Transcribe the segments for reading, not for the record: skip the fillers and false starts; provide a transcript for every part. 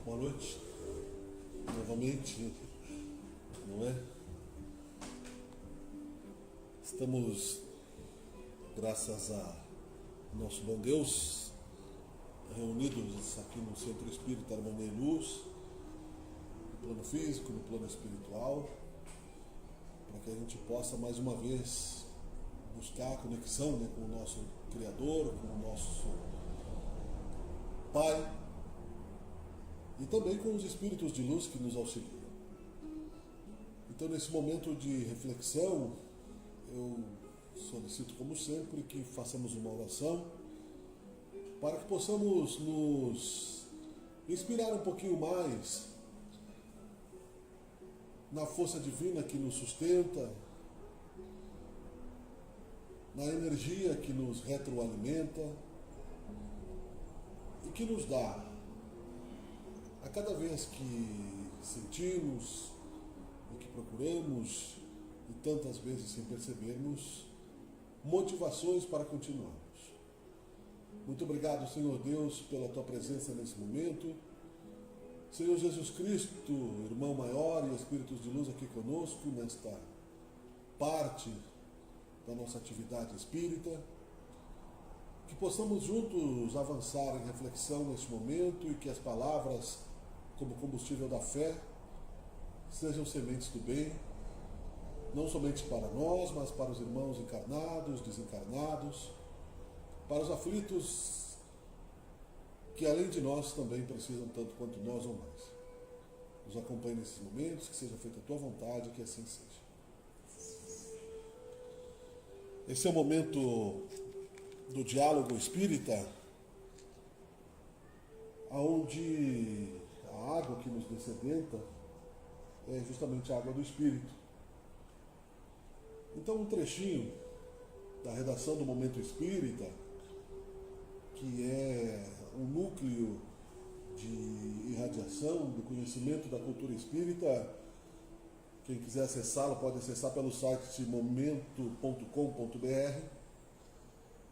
Boa noite, novamente, não é? Estamos, graças a nosso bom Deus, reunidos aqui no Centro Espírita Harmonia e Luz, no plano físico, no plano espiritual, para que a gente possa mais uma vez buscar a conexão, né, com o nosso Criador, com o nosso Pai, e também com os espíritos de luz que nos auxiliam. Então, nesse momento de reflexão, eu solicito, como sempre, que façamos uma oração para que possamos nos inspirar um pouquinho mais na força divina que nos sustenta, na energia que nos retroalimenta e que nos dá, a cada vez que sentimos e que procuramos, e tantas vezes sem percebermos, motivações para continuarmos. Muito obrigado, Senhor Deus, pela Tua presença nesse momento. Senhor Jesus Cristo, irmão maior e Espíritos de luz aqui conosco, nesta parte da nossa atividade espírita, que possamos juntos avançar em reflexão neste momento e que as palavras, como combustível da fé, sejam sementes do bem, não somente para nós, mas para os irmãos encarnados, desencarnados, para os aflitos que além de nós também precisam tanto quanto nós ou mais. Nos acompanhe nesses momentos, que seja feita a Tua vontade, que assim seja. Esse é o momento do diálogo espírita, onde a água que nos descedenta é justamente a água do Espírito. Então, um trechinho da redação do Momento Espírita, que é um núcleo de irradiação do conhecimento da cultura espírita. Quem quiser acessá-lo pode acessar pelo site momento.com.br,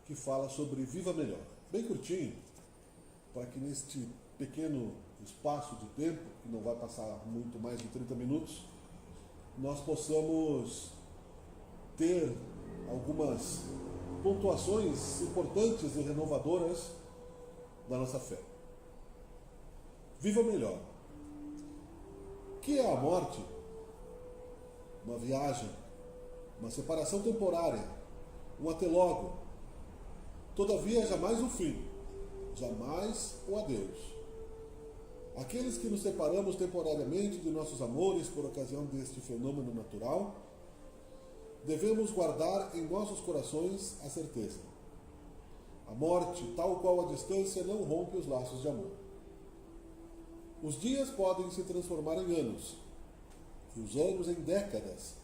que fala sobre Viva Melhor. Bem curtinho, para que neste pequeno espaço de tempo, que não vai passar muito mais de 30 minutos, nós possamos ter algumas pontuações importantes e renovadoras da nossa fé. Viva melhor. O que é a morte? Uma viagem, uma separação temporária, um até logo. Todavia, jamais o fim, jamais o adeus. Aqueles que nos separamos temporariamente de nossos amores por ocasião deste fenômeno natural, devemos guardar em nossos corações a certeza. A morte, tal qual a distância, não rompe os laços de amor. Os dias podem se transformar em anos, e os anos em décadas.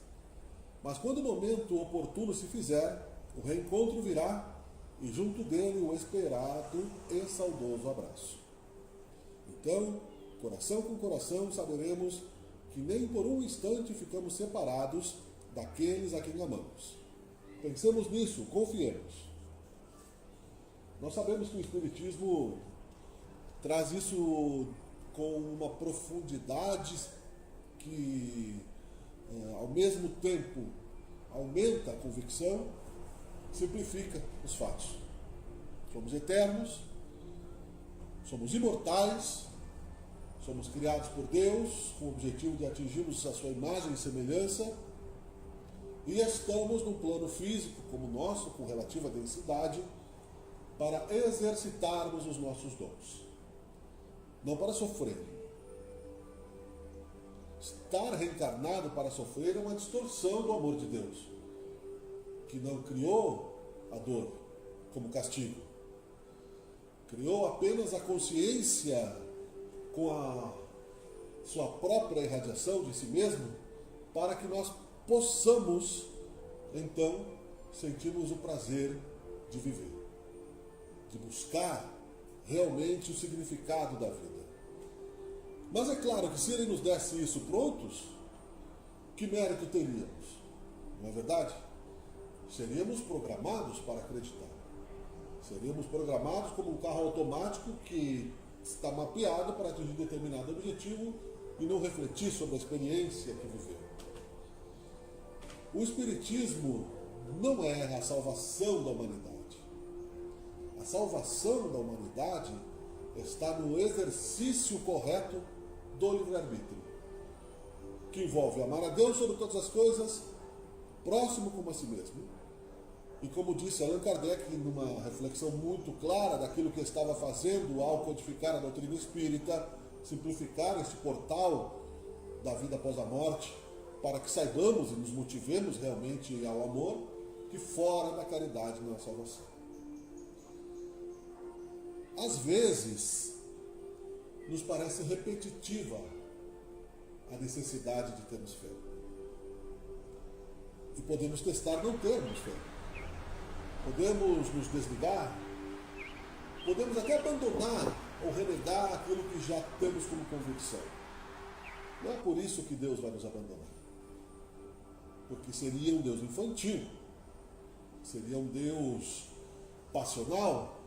Mas quando o momento oportuno se fizer, o reencontro virá, e junto dele o esperado e saudoso abraço. Então, coração com coração, saberemos que nem por um instante ficamos separados daqueles a quem amamos. Pensemos nisso, confiemos. Nós sabemos que o Espiritismo traz isso com uma profundidade que, ao mesmo tempo, aumenta a convicção, simplifica os fatos. Somos eternos, somos imortais, somos criados por Deus com o objetivo de atingirmos a sua imagem e semelhança, e estamos num plano físico como o nosso, com relativa densidade, para exercitarmos os nossos dons, não para sofrer. Estar reencarnado para sofrer é uma distorção do amor de Deus, que não criou a dor como castigo. Criou apenas a consciência com a sua própria irradiação de si mesmo, para que nós possamos, então, sentirmos o prazer de viver, de buscar realmente o significado da vida. Mas é claro que se Ele nos desse isso prontos, que mérito teríamos? Não é verdade? Seríamos programados para acreditar. Seríamos programados como um carro automático que está mapeado para atingir determinado objetivo e não refletir sobre a experiência que viveu. O Espiritismo não é a salvação da humanidade. A salvação da humanidade está no exercício correto do livre-arbítrio, que envolve amar a Deus sobre todas as coisas, próximo como a si mesmo. E como disse Allan Kardec, numa reflexão muito clara daquilo que estava fazendo ao codificar a doutrina espírita, simplificar esse portal da vida após a morte, para que saibamos e nos motivemos realmente ao amor, que fora da caridade não há salvação. Às vezes, nos parece repetitiva a necessidade de termos fé. E podemos testar não termos fé. Podemos nos desligar, podemos até abandonar ou renegar aquilo que já temos como convicção. Não é por isso que Deus vai nos abandonar. Porque seria um Deus infantil, seria um Deus passional.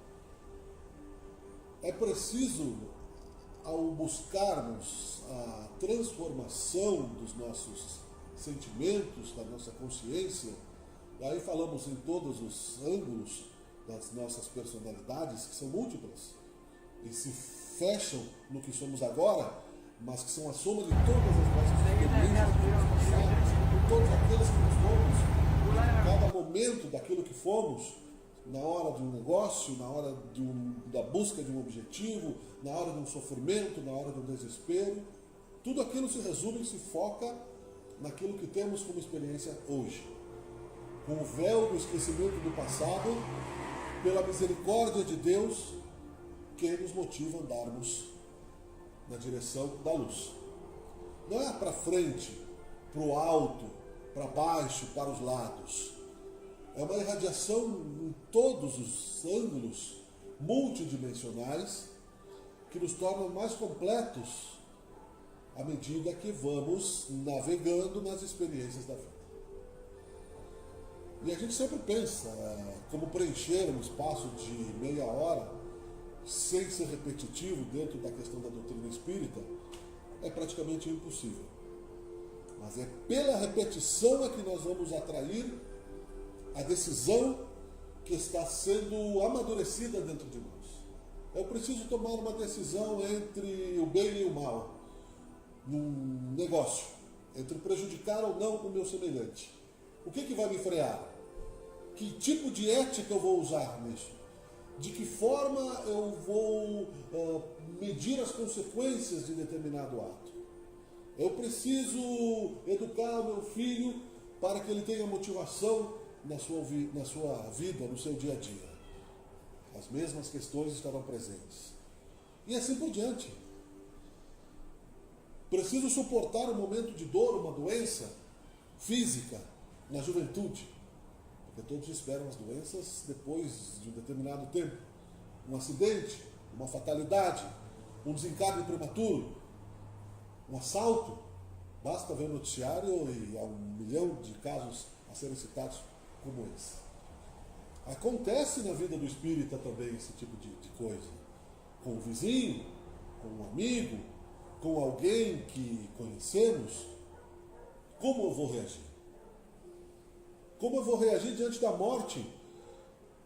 É preciso, ao buscarmos a transformação dos nossos sentimentos, da nossa consciência, e aí falamos em todos os ângulos das nossas personalidades, que são múltiplas, e se fecham no que somos agora, mas que são a soma de todas as nossas experiências, de todos aqueles que nós fomos, em cada momento daquilo que fomos, na hora de um negócio, na hora da busca de um objetivo, na hora de um sofrimento, na hora de um desespero. Tudo aquilo se resume e se foca naquilo que temos como experiência hoje. Com o véu do esquecimento do passado, pela misericórdia de Deus, que nos motiva a andarmos na direção da luz. Não é para frente, para o alto, para baixo, para os lados. É uma irradiação em todos os ângulos multidimensionais que nos tornam mais completos à medida que vamos navegando nas experiências da vida. E a gente sempre pensa como preencher um espaço de meia hora sem ser repetitivo dentro da questão da doutrina espírita é praticamente impossível. Mas é pela repetição é que nós vamos atrair a decisão que está sendo amadurecida dentro de nós. Eu preciso tomar uma decisão entre o bem e o mal, num negócio, entre prejudicar ou não o meu semelhante. O que vai me frear? Que tipo de ética eu vou usar nisso? De que forma eu vou medir as consequências de determinado ato? Eu preciso educar o meu filho para que ele tenha motivação na sua vida, no seu dia a dia. As mesmas questões estarão presentes. E assim por diante. Preciso suportar um momento de dor, uma doença física na juventude. Porque todos esperam as doenças depois de um determinado tempo. Um acidente, uma fatalidade, um desencarne prematuro, um assalto. Basta ver o noticiário e há 1 milhão de casos a serem citados como esse. Acontece na vida do espírita também esse tipo de coisa. Com o vizinho, com um amigo, com alguém que conhecemos. Como eu vou reagir? Como eu vou reagir diante da morte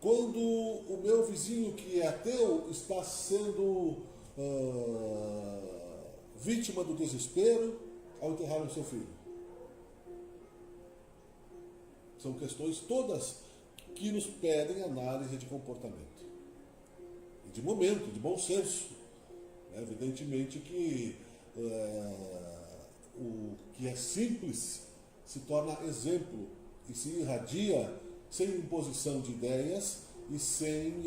quando o meu vizinho que é ateu está sendo vítima do desespero ao enterrar o seu filho? São questões todas que nos pedem análise de comportamento. E de momento, de bom senso. Evidentemente que o que é simples se torna exemplo e se irradia sem imposição de ideias e sem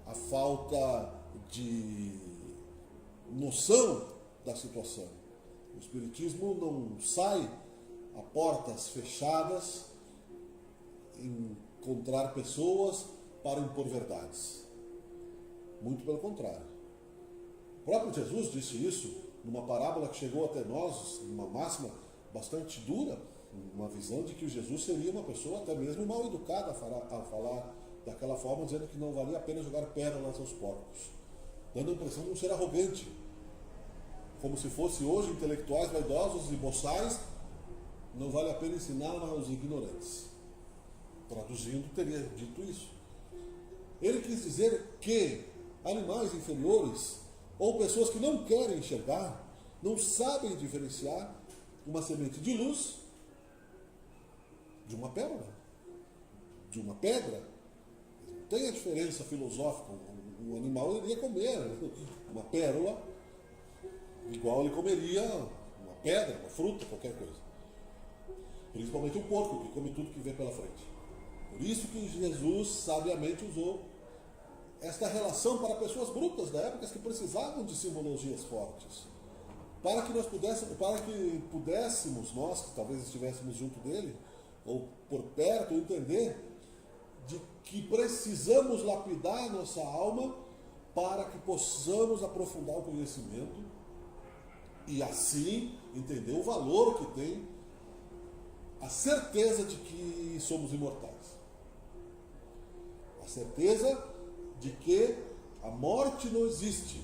a falta de noção da situação. O Espiritismo não sai a portas fechadas encontrar pessoas para impor verdades. Muito pelo contrário. O próprio Jesus disse isso numa parábola que chegou até nós, uma máxima bastante dura, uma visão de que o Jesus seria uma pessoa até mesmo mal educada a falar daquela forma, dizendo que não valia a pena jogar pérolas aos porcos. dando a impressão de um ser arrogante, como se fosse hoje intelectuais vaidosos e boçais, não vale a pena ensinar aos ignorantes. Traduzindo, teria dito isso. Ele quis dizer que animais inferiores, ou pessoas que não querem enxergar, não sabem diferenciar uma semente de luz de uma pérola, de uma pedra. Não tem a diferença filosófica. Um animal iria comer uma pérola igual ele comeria uma pedra, uma fruta, qualquer coisa. Principalmente o porco, que come tudo que vê pela frente. Por isso que Jesus sabiamente usou esta relação para pessoas brutas da época que precisavam de simbologias fortes. Para que pudéssemos, nós que talvez estivéssemos junto dele, ou por perto, entender de que precisamos lapidar nossa alma para que possamos aprofundar o conhecimento e assim entender o valor que tem a certeza de que somos imortais. A certeza de que a morte não existe,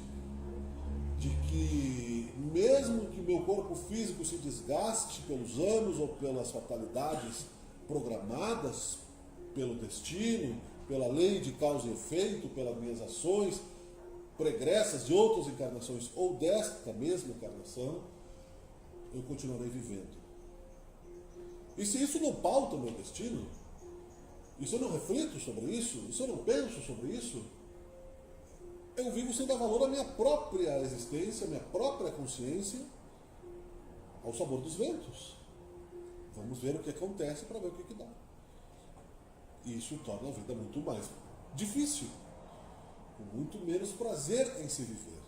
de que mesmo que meu corpo físico se desgaste pelos anos ou pelas fatalidades programadas pelo destino, pela lei de causa e efeito, pelas minhas ações pregressas de outras encarnações ou desta mesma encarnação, eu continuarei vivendo. E se isso não pauta o meu destino, e se eu não reflito sobre isso, e se eu não penso sobre isso, eu vivo sem dar valor à minha própria existência, à minha própria consciência, ao sabor dos ventos. Vamos ver o que acontece para ver o que dá. E isso torna a vida muito mais difícil, com muito menos prazer em se viver.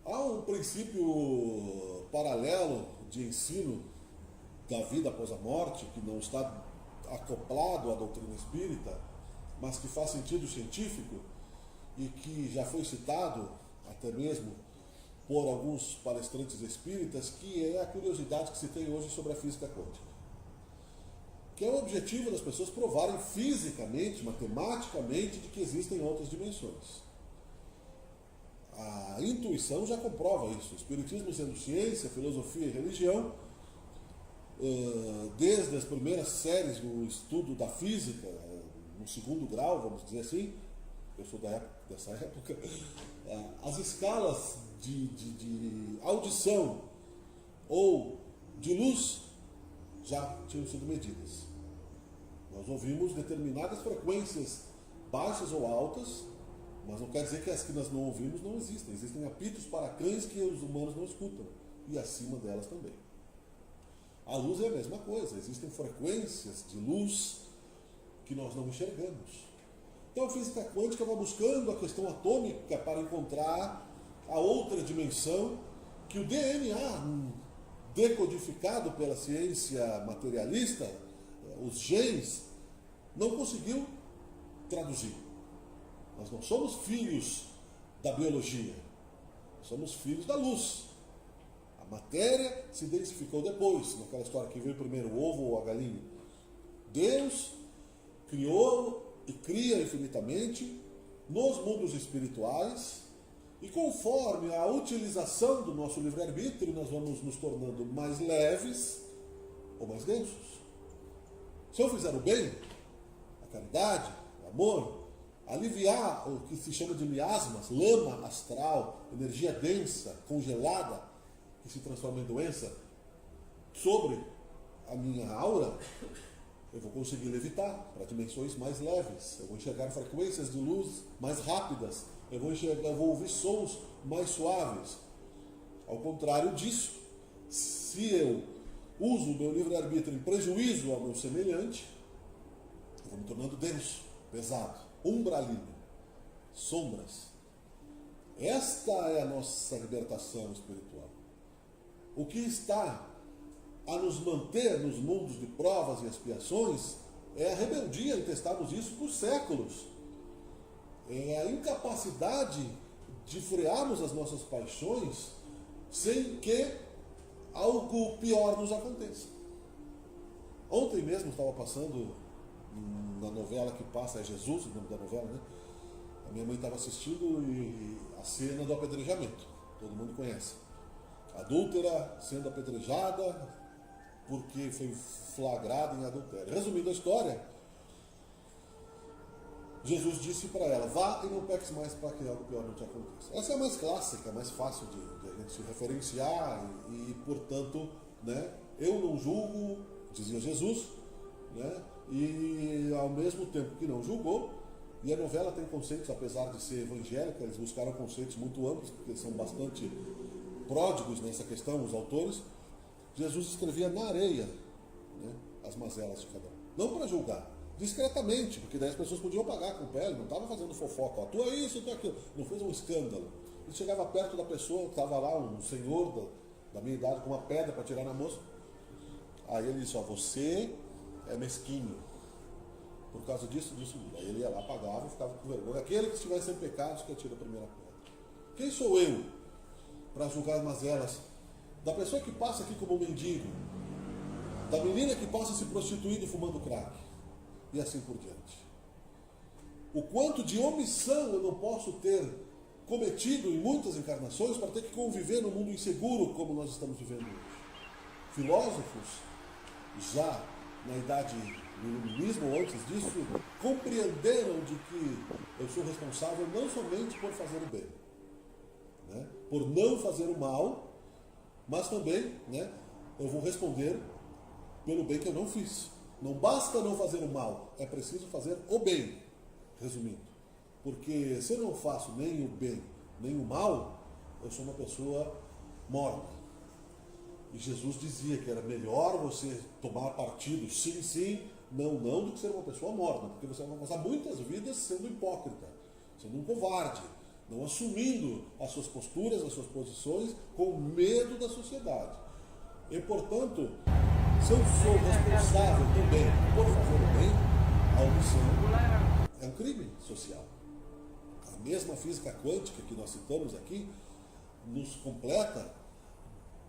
Há um princípio paralelo de ensino da vida após a morte, que não está acoplado à doutrina espírita, mas que faz sentido científico e que já foi citado até mesmo por alguns palestrantes espíritas, que é a curiosidade que se tem hoje sobre a física quântica. Que é o objetivo das pessoas provarem fisicamente, matematicamente, de que existem outras dimensões. A intuição já comprova isso. O espiritismo sendo ciência, filosofia e religião, desde as primeiras séries do estudo da física, no segundo grau, vamos dizer assim, eu sou dessa época, as escalas de audição ou de luz já tinham sido medidas. Nós ouvimos determinadas frequências baixas ou altas, mas não quer dizer que as que nós não ouvimos não existem. Existem apitos para cães que os humanos não escutam, e acima delas também. A luz é a mesma coisa, existem frequências de luz que nós não enxergamos. Então a física quântica vai buscando a questão atômica para encontrar a outra dimensão que o DNA, decodificado pela ciência materialista, os genes, não conseguiu traduzir. Nós não somos filhos da biologia, somos filhos da luz. A matéria se densificou depois, naquela história que veio primeiro o ovo ou a galinha. Deus criou e cria infinitamente nos mundos espirituais, e conforme a utilização do nosso livre-arbítrio, nós vamos nos tornando mais leves ou mais densos. Se eu fizer o bem, a caridade, o amor, aliviar o que se chama de miasmas, lama astral, energia densa, congelada, que se transforma em doença, sobre a minha aura, eu vou conseguir levitar para dimensões mais leves, eu vou enxergar frequências de luz mais rápidas, eu vou ouvir sons mais suaves. Ao contrário disso, se eu uso o meu livre-arbítrio em prejuízo ao meu semelhante, eu vou me tornando denso, pesado, umbralino, sombras. Esta é a nossa libertação espiritual. O que está a nos manter nos mundos de provas e expiações é a rebeldia em testarmos isso por séculos. É a incapacidade de frearmos as nossas paixões sem que algo pior nos aconteça. Ontem mesmo estava passando na novela que passa, é Jesus o nome da novela, né? A minha mãe estava assistindo a cena do apedrejamento, todo mundo conhece. Adúltera sendo apedrejada porque foi flagrada em adultério. Resumindo a história, Jesus disse para ela: vá e não peques mais para que algo pior não te aconteça. Essa é a mais clássica, mais fácil de a gente se referenciar e portanto, né, eu não julgo, dizia Jesus, né, e ao mesmo tempo que não julgou, e a novela tem conceitos, apesar de ser evangélica, eles buscaram conceitos muito amplos, porque eles são bastante pródigos nessa questão, os autores. Jesus escrevia na areia, né, as mazelas de cada um. Não para julgar, discretamente, porque daí as pessoas podiam pagar com o pé, não estava fazendo fofoca, ó, tu é isso, tu é aquilo, não fez um escândalo. Ele chegava perto da pessoa, estava lá um senhor da minha idade com uma pedra para tirar na moça. Aí ele disse: ó, você é mesquinho, por causa disso, disso. Aí ele ia lá, pagava e ficava com vergonha. Aquele que estivesse sem pecados, que atira a primeira pedra. Quem sou eu para julgar as mazelas da pessoa que passa aqui como um mendigo, da menina que passa se prostituindo e fumando crack, e assim por diante? O quanto de omissão eu não posso ter cometido em muitas encarnações para ter que conviver num mundo inseguro como nós estamos vivendo hoje. Filósofos, já na idade do iluminismo, ou antes disso, compreenderam de que eu sou responsável não somente por fazer o bem, né, por não fazer o mal, mas também, né, eu vou responder pelo bem que eu não fiz. Não basta não fazer o mal, é preciso fazer o bem, resumindo. Porque se eu não faço nem o bem, nem o mal, eu sou uma pessoa morta. E Jesus dizia que era melhor você tomar partido, sim, sim, não, não, do que ser uma pessoa morta, porque você vai passar muitas vidas sendo hipócrita, sendo um covarde, não assumindo as suas posturas, as suas posições, com medo da sociedade. E, portanto, se eu sou responsável também por fazer o bem, a omissão é um crime social. A mesma física quântica que nós citamos aqui nos completa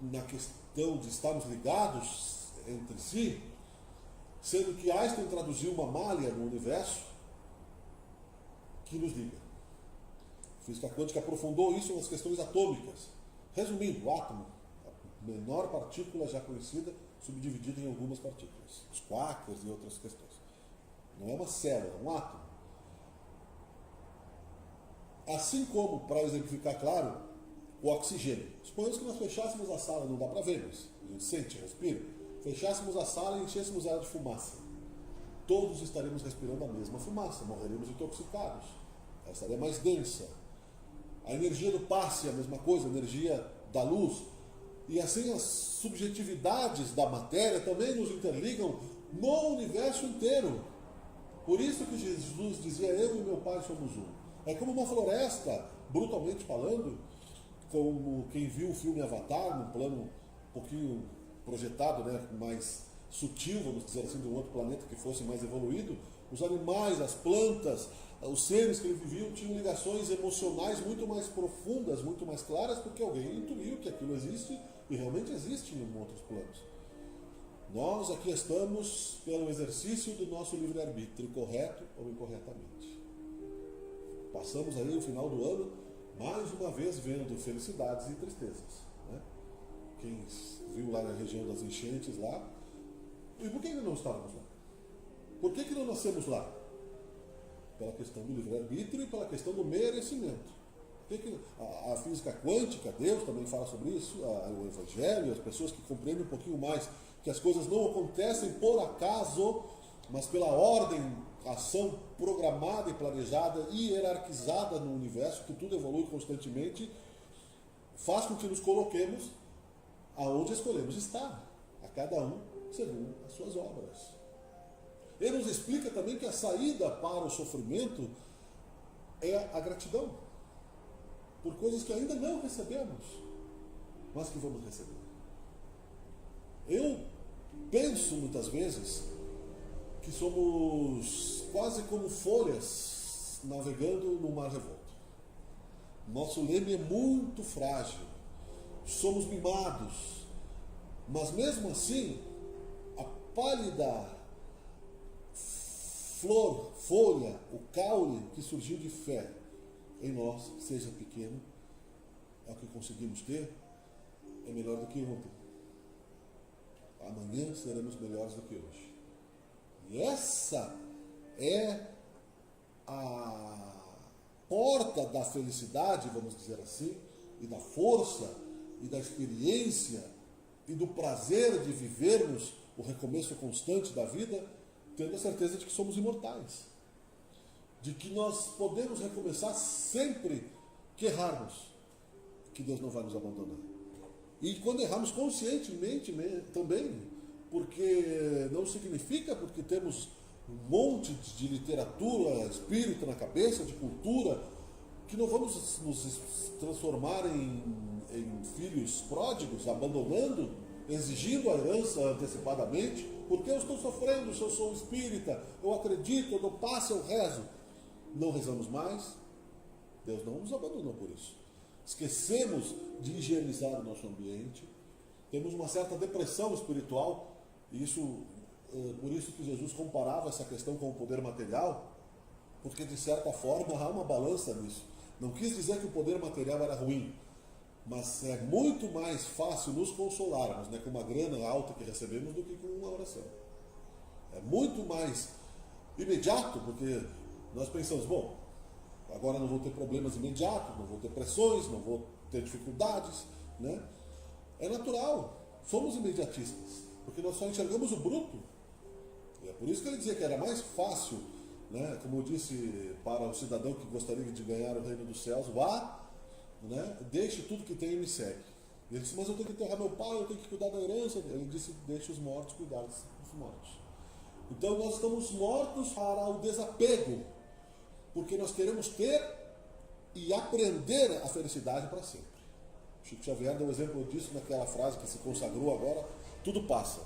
na questão de estarmos ligados entre si, sendo que Einstein traduziu uma malha no universo que nos liga. A física quântica aprofundou isso nas questões atômicas. Resumindo, o átomo, a menor partícula já conhecida, subdividida em algumas partículas, os quarks e outras questões. Não é uma célula, é um átomo. Assim como, para exemplificar claro, o oxigênio. Suponhamos que nós fechássemos a sala, não dá para ver, mas a gente sente, respira. Fechássemos a sala e enchêssemos ela de fumaça. Todos estaremos respirando a mesma fumaça, morreríamos intoxicados. Ela estaria mais densa. A energia do passe é a mesma coisa, a energia da luz. E assim as subjetividades da matéria também nos interligam no universo inteiro. Por isso que Jesus dizia: eu e meu Pai somos um. É como uma floresta, brutalmente falando, como quem viu o filme Avatar, num plano um pouquinho projetado, né, mais sutil, vamos dizer assim, de um outro planeta que fosse mais evoluído. Os animais, as plantas, os seres que ele viviam tinham ligações emocionais muito mais profundas, muito mais claras, porque alguém intuiu que aquilo existe e realmente existe em outros planos. Nós aqui estamos pelo exercício do nosso livre-arbítrio, correto ou incorretamente. Passamos aí o final do ano, mais uma vez, vendo felicidades e tristezas, né? Quem viu lá na região das enchentes lá, e por que não estávamos lá? Por que não nascemos lá? Pela questão do livre-arbítrio e pela questão do merecimento. A física quântica, Deus também fala sobre isso, o Evangelho, as pessoas que compreendem um pouquinho mais que as coisas não acontecem por acaso, mas pela ordem, ação programada e planejada e hierarquizada no universo, que tudo evolui constantemente, faz com que nos coloquemos aonde escolhemos estar, a cada um segundo as suas obras. Ele nos explica também que a saída para o sofrimento é a gratidão por coisas que ainda não recebemos, mas que vamos receber. Eu penso muitas vezes que somos quase como folhas navegando no mar revolto. Nosso leme é muito frágil, somos mimados, mas mesmo assim, a pálida flor, folha, o caule que surgiu de fé, em nós, seja pequeno, é o que conseguimos ter, é melhor do que ontem. Amanhã seremos melhores do que hoje. E essa é a porta da felicidade, vamos dizer assim, e da força, e da experiência, e do prazer de vivermos o recomeço constante da vida, tendo a certeza de que somos imortais. De que nós podemos recomeçar sempre que errarmos, que Deus não vai nos abandonar. E quando erramos conscientemente também, porque não significa porque temos um monte de literatura, espírito na cabeça, de cultura, que não vamos nos transformar em filhos pródigos, abandonando, exigindo a herança antecipadamente, porque eu estou sofrendo, se eu sou espírita, eu acredito, eu dou passe, eu rezo. Não rezamos mais, Deus não nos abandonou por isso. Esquecemos de higienizar o nosso ambiente, temos uma certa depressão espiritual, e por isso que Jesus comparava essa questão com o poder material, porque de certa forma há uma balança nisso. Não quis dizer que o poder material era ruim, mas é muito mais fácil nos consolarmos, né, com uma grana alta que recebemos do que com uma oração. É muito mais imediato, porque nós pensamos, bom, agora não vou ter problemas imediatos, não vou ter pressões, não vou ter dificuldades, né? É natural, somos imediatistas, porque nós só enxergamos o bruto. E é por isso que ele dizia que era mais fácil, né, como eu disse para o cidadão que gostaria de ganhar o reino dos céus, vá, né, deixe tudo que tem e me segue. E ele disse, mas eu tenho que enterrar meu pai, eu tenho que cuidar da herança. Ele disse, deixe os mortos cuidar dos mortos. Então nós estamos mortos para o desapego, porque nós queremos ter e aprender a felicidade para sempre. Chico Xavier deu um exemplo disso naquela frase que se consagrou agora, tudo passa.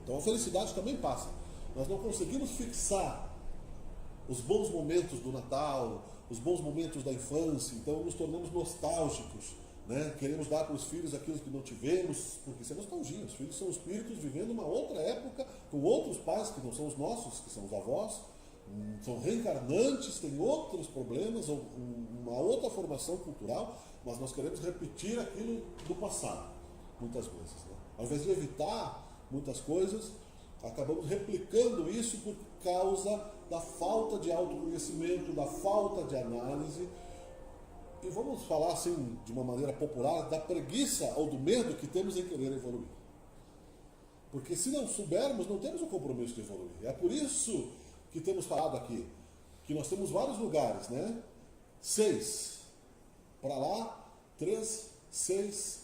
Então a felicidade também passa. Nós não conseguimos fixar os bons momentos do Natal, os bons momentos da infância, então nos tornamos nostálgicos, né? Queremos dar para os filhos aquilo que não tivemos, porque isso é nostalgia. Os filhos são espíritos vivendo uma outra época, com outros pais que não são os nossos, que são os avós, são reencarnantes, têm outros problemas, uma outra formação cultural, mas nós queremos repetir aquilo do passado, muitas vezes, né? Ao invés de evitar muitas coisas, acabamos replicando isso por causa da falta de autoconhecimento, da falta de análise, e vamos falar assim, de uma maneira popular, da preguiça ou do medo que temos em querer evoluir. Porque se não soubermos, não temos o compromisso de evoluir. É por isso que temos falado aqui, que nós temos vários lugares, né? 6 para lá, 3, 6,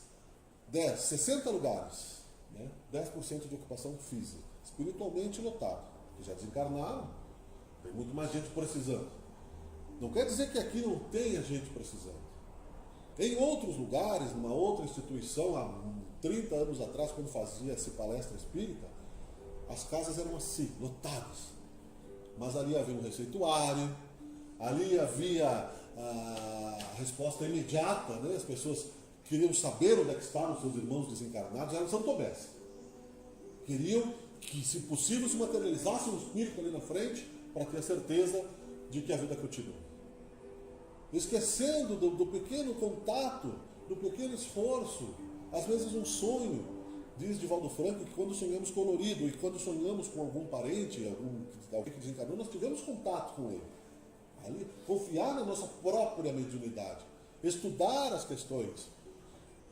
10, 60 lugares, né? 10% de ocupação física, espiritualmente lotado, que já desencarnaram, tem muito mais gente precisando. Não quer dizer que aqui não tenha gente precisando. Em outros lugares, numa outra instituição, há 30 anos atrás, quando fazia-se palestra espírita, as casas eram assim, lotadas. Mas ali havia um receituário, ali havia a resposta imediata, né? As pessoas queriam saber onde é que estavam seus irmãos desencarnados, eram São Tomés. Queriam que, se possível, se materializasse um espírito ali na frente para ter a certeza de que a vida continua. Esquecendo do pequeno contato, do pequeno esforço, às vezes um sonho. Diz Divaldo Franco que quando sonhamos colorido e quando sonhamos com algum parente, alguém que desencarnou, nós tivemos contato com ele. Ali, confiar na nossa própria mediunidade, estudar as questões.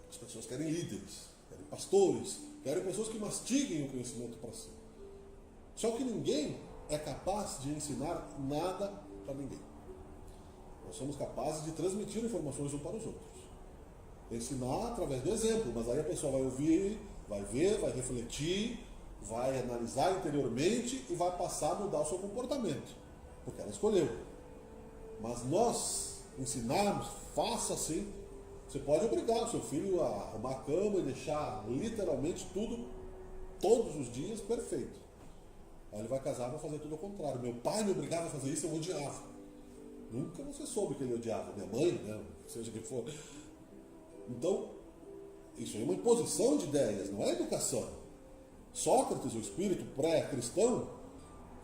As pessoas querem líderes, querem pastores, querem pessoas que mastiguem o conhecimento para si. Só que ninguém é capaz de ensinar nada para ninguém. Nós somos capazes de transmitir informações uns para os outros. Ensinar através do exemplo, mas aí a pessoa vai ouvir, vai ver, vai refletir, vai analisar interiormente e vai passar a mudar o seu comportamento, porque ela escolheu. Mas nós ensinarmos, faça assim. Você pode obrigar o seu filho a arrumar a cama e deixar literalmente tudo, todos os dias, perfeito. Aí ele vai casar e vai fazer tudo ao contrário. Meu pai me obrigava a fazer isso, eu odiava. Nunca você soube que ele odiava. Minha mãe, né? Seja quem for. Então, isso é uma imposição de ideias, não é educação. Sócrates, o espírito pré-cristão,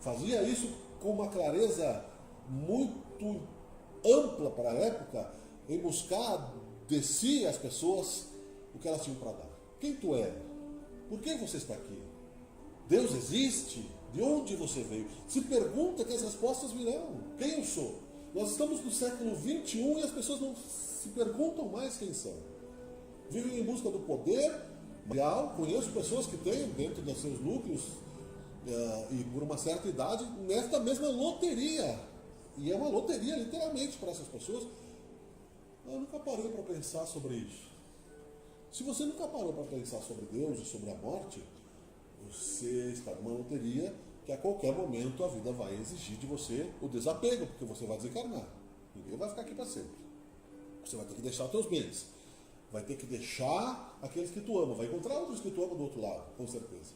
fazia isso com uma clareza muito ampla para a época em buscar de si as pessoas o que elas tinham para dar. Quem tu é? Por que você está aqui? Deus existe? De onde você veio? Se pergunta que as respostas virão. Quem eu sou? Nós estamos no século XXI e as pessoas não se perguntam mais quem são. Vivem em busca do poder real. Conheço pessoas que têm dentro dos seus núcleos e por uma certa idade nesta mesma loteria. E é uma loteria literalmente para essas pessoas. Eu nunca parei para pensar sobre isso. Se você nunca parou para pensar sobre Deus e sobre a morte, você está numa loteria que a qualquer momento a vida vai exigir de você o desapego, porque você vai desencarnar. Ninguém vai ficar aqui para sempre. Você vai ter que deixar os teus bens. Vai ter que deixar aqueles que tu ama. Vai encontrar outros que tu ama do outro lado, com certeza.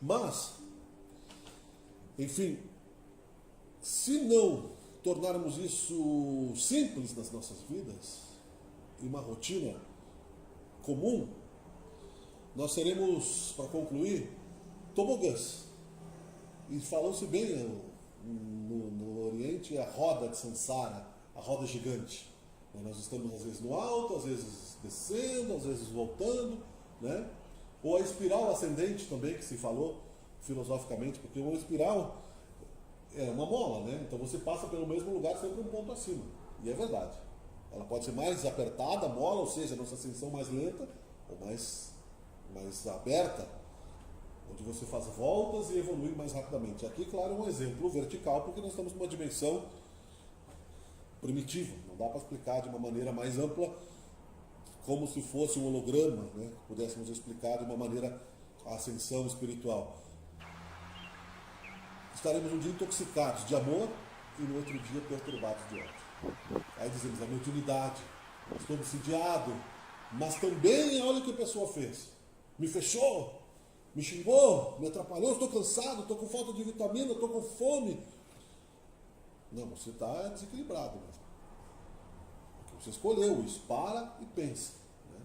Mas, enfim, se não tornarmos isso simples nas nossas vidas, em uma rotina comum, nós seremos, para concluir, tobogãs. E falou-se bem no Oriente, a roda de Sansara, a roda gigante. Nós estamos às vezes no alto, às vezes descendo, às vezes voltando, né? Ou a espiral ascendente também, que se falou filosoficamente, porque uma espiral é uma mola, né? Então você passa pelo mesmo lugar sempre um ponto acima. E é verdade. Ela pode ser mais apertada, a mola, ou seja, a nossa ascensão mais lenta, ou mais aberta, onde você faz voltas e evolui mais rapidamente. Aqui, claro, é um exemplo vertical, porque nós estamos numa dimensão primitiva. Não dá para explicar de uma maneira mais ampla, como se fosse um holograma, né? Pudéssemos explicar de uma maneira a ascensão espiritual. Estaremos um dia intoxicados de amor e no outro dia perturbados de ódio. Aí dizemos a mediunidade, estou obsidiado, mas também olha o que a pessoa fez. Me fechou, me xingou, me atrapalhou, estou cansado, estou com falta de vitamina, estou com fome. Não, você está desequilibrado mesmo. Porque você escolheu isso, para e pensa. Né?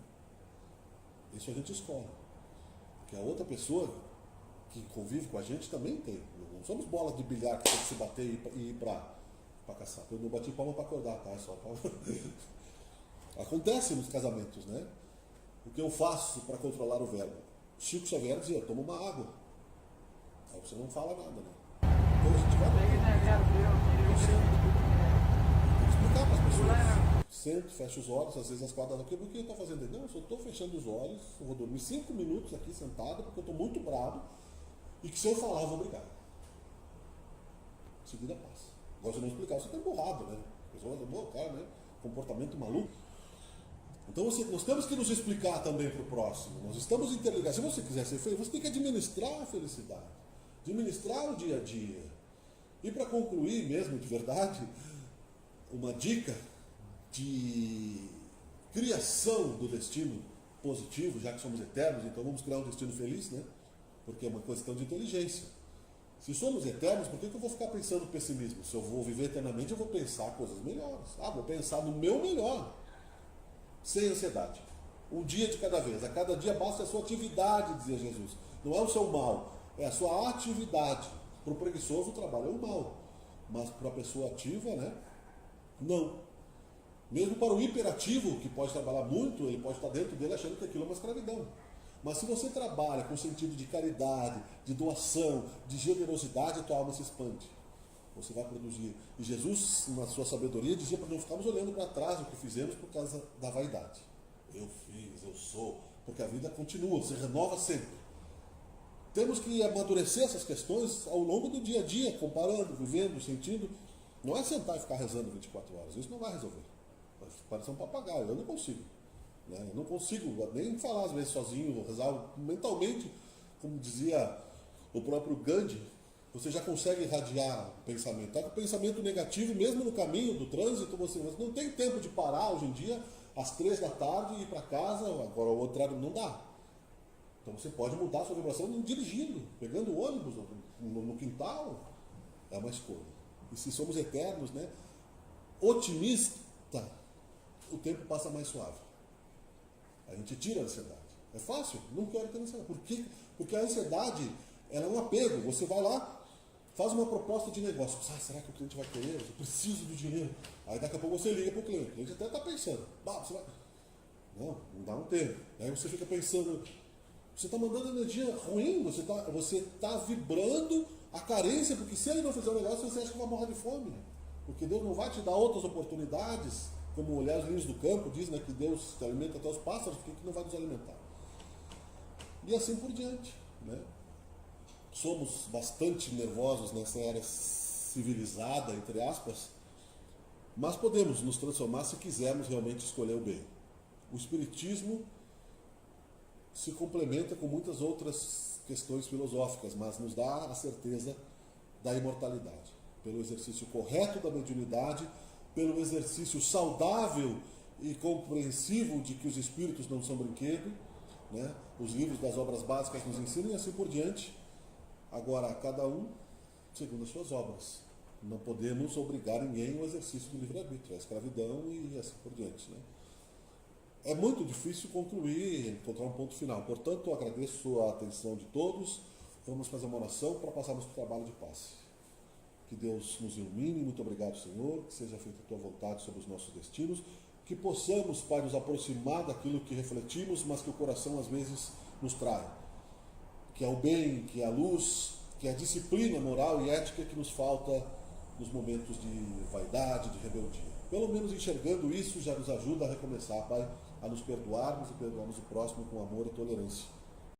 Isso a gente escolhe. Porque a outra pessoa que convive com a gente também tem. Não somos bolas de bilhar que tem que se bater e ir para caçar. Eu não bati palma para acordar, tá? É só palma. Acontece nos casamentos, né? O que eu faço para controlar o verbo? Chico Xavier dizia, toma uma água. Aí você não fala nada, né? Então a gente vai explicar para as pessoas. Sento, fecho os olhos, às vezes às 4 da manhã, o que eu estou fazendo? Não, eu só estou fechando os olhos, eu vou dormir 5 minutos aqui sentado, porque eu estou muito bravo, e que se eu falar, eu vou brigar. Em seguida passa. Agora, se eu não explicar, você está emburrado, né? A pessoa, cara, né? Comportamento maluco. Então nós temos que nos explicar também para o próximo. Nós estamos interligados. Se você quiser ser feliz, você tem que administrar a felicidade. Administrar o dia a dia. E para concluir mesmo, de verdade, uma dica de criação do destino positivo, já que somos eternos, então vamos criar um destino feliz, né? Porque é uma questão de inteligência. Se somos eternos, por que eu vou ficar pensando pessimismo? Se eu vou viver eternamente, eu vou pensar coisas melhores. Vou pensar no meu melhor. Sem ansiedade. Um dia de cada vez. A cada dia basta a sua atividade, dizia Jesus. Não é o seu mal, é a sua atividade. Para o preguiçoso, o trabalho é o mal. Mas para a pessoa ativa, né? Não. Mesmo para o hiperativo, que pode trabalhar muito, ele pode estar dentro dele achando que aquilo é uma escravidão. Mas se você trabalha com sentido de caridade, de doação, de generosidade, a tua alma se expande. Você vai produzir. E Jesus, na sua sabedoria, dizia para não ficarmos olhando para trás o que fizemos por causa da vaidade. Eu fiz, eu sou. Porque a vida continua, se renova sempre. Temos que amadurecer essas questões ao longo do dia a dia, comparando, vivendo, sentindo. Não é sentar e ficar rezando 24 horas. Isso não vai resolver. Vai parecer um papagaio. Eu não consigo. Eu não consigo nem falar às vezes sozinho, rezar mentalmente, como dizia o próprio Gandhi. Você já consegue irradiar o pensamento. Está com o pensamento negativo, mesmo no caminho do trânsito, você não tem tempo de parar hoje em dia, às 3 da tarde, e ir para casa. Agora o outro não dá. Então você pode mudar a sua vibração dirigindo, pegando o ônibus no quintal. É uma escolha. E se somos eternos, né? Otimista, o tempo passa mais suave. A gente tira a ansiedade. É fácil? Não quero ter ansiedade. Por quê? Porque a ansiedade ela é um apego. Você vai lá, Faz uma proposta de negócio. Será que o cliente vai querer? Eu preciso do dinheiro. Aí daqui a pouco você liga para o cliente até está pensando, você vai... Não dá um tempo. Aí você fica pensando, você está mandando energia ruim, você tá vibrando a carência, porque se ele não fizer o negócio, você acha que vai morrer de fome. Porque Deus não vai te dar outras oportunidades, como olhar os lírios do campo, diz, né, que Deus te alimenta até os pássaros, por que não vai nos alimentar? E assim por diante, né? Somos bastante nervosos nessa era civilizada, entre aspas, mas podemos nos transformar se quisermos realmente escolher o bem. O Espiritismo se complementa com muitas outras questões filosóficas, mas nos dá a certeza da imortalidade. Pelo exercício correto da mediunidade, pelo exercício saudável e compreensivo de que os espíritos não são brinquedo, né? Os livros das obras básicas nos ensinam e assim por diante. Agora, cada um segundo as suas obras. Não podemos obrigar ninguém ao exercício do livre-arbítrio, a escravidão e assim por diante, né? É muito difícil concluir, encontrar um ponto final. Portanto, agradeço a atenção de todos. Vamos fazer uma oração para passarmos para o trabalho de paz. Que Deus nos ilumine. Muito obrigado, Senhor. Que seja feita a Tua vontade sobre os nossos destinos. Que possamos, Pai, nos aproximar daquilo que refletimos, mas que o coração às vezes nos trai. Que é o bem, que é a luz, que é a disciplina moral e ética que nos falta nos momentos de vaidade, de rebeldia. Pelo menos enxergando isso já nos ajuda a recomeçar, Pai, a nos perdoarmos e perdoarmos o próximo com amor e tolerância.